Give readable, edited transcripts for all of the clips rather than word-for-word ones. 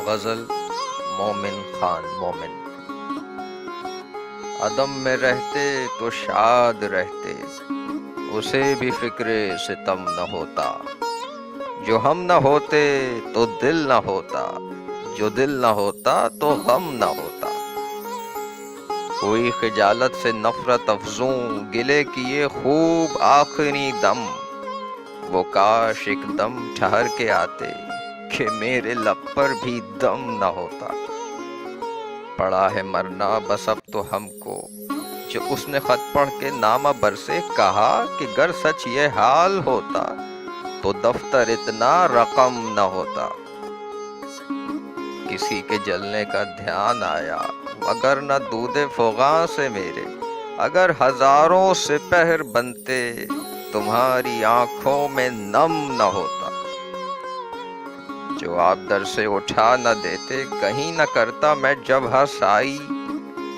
غزل مومن خان مومن۔ عدم میں رہتے تو شاد رہتے، اسے بھی فکر ستم نہ ہوتا۔ جو ہم نہ ہوتے تو دل نہ ہوتا، جو دل نہ ہوتا تو غم نہ ہوتا۔ کوئی خجالت سے نفرت افزوں، گلے کیے خوب آخری دم۔ وہ کاش ایک دم ٹھہر کے آتے، کہ میرے لب پر بھی دم نہ ہوتا۔ پڑا ہے مرنا بس اب تو ہم کو، جو اس نے خط پڑھ کے نامہ برسے کہا کہ گر سچ یہ حال ہوتا تو دفتر اتنا رقم نہ ہوتا۔ کسی کے جلنے کا دھیان آیا، مگر نہ دودھ فغاں سے میرے۔ اگر ہزاروں سپہر بنتے، تمہاری آنکھوں میں نم نہ ہوتا۔ جو آپ در سے اٹھا نہ دیتے، کہیں نہ کرتا میں جبہہ سائی۔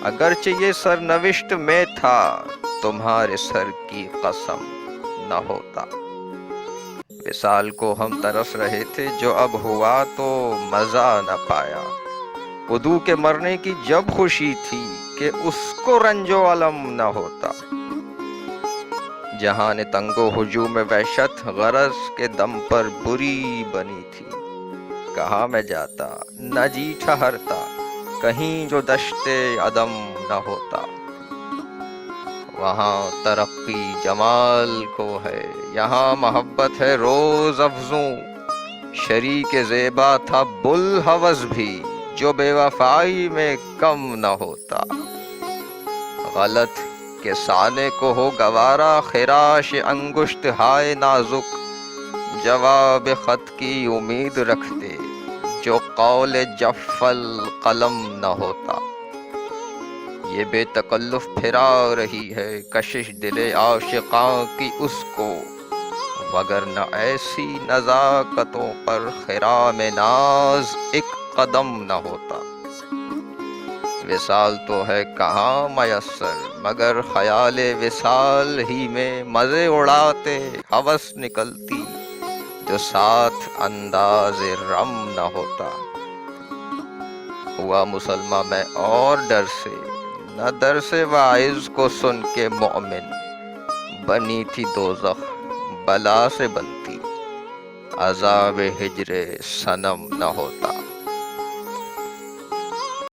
اگرچہ یہ سرنوشت میں تھا، تمہارے سر کی قسم نہ ہوتا۔ وصال کو ہم ترس رہے تھے، جو اب ہوا تو مزہ نہ پایا۔ عدو کے مرنے کی جب خوشی تھی، کہ اس کو رنج و الم نہ ہوتا۔ جہان تنگ و ہجوم وحشت، غرض کے دم پر بری بنی تھی۔ کہاں میں جاتا نہ جی ٹھہرتا، کہیں جو دشت عدم نہ ہوتا۔ وہاں ترقی جمال کو ہے، یہاں محبت ہے روز افزوں۔ شریک زیبا تھا بوالہوس بھی، جو بے وفائی میں کم نہ ہوتا۔ غلط کہ سانے کو ہو گوارا، خراش انگشت ہائے نازک۔ جواب خط کی امید رکھتے، جو قول جف القلم نہ ہوتا۔ یہ بے تکلف پھرا رہی ہے کشش دل عاشقاں کی اس کو، وگرنہ ایسی نزاکتوں پر خرام ناز ایک قدم نہ ہوتا۔ وصال تو ہے کہاں میسر، مگر خیال وصال ہی میں مزے اڑاتے ہوس نکلتی، جو ساتھ انداز رم نہ ہوتا۔ ہوا مسلمہ میں اور ڈر سے، نہ در سے واعظ کو سن کے مومن۔ بنی تھی دوزخ بلا سے بنتی، عذاب ہجر صنم نہ ہوتا۔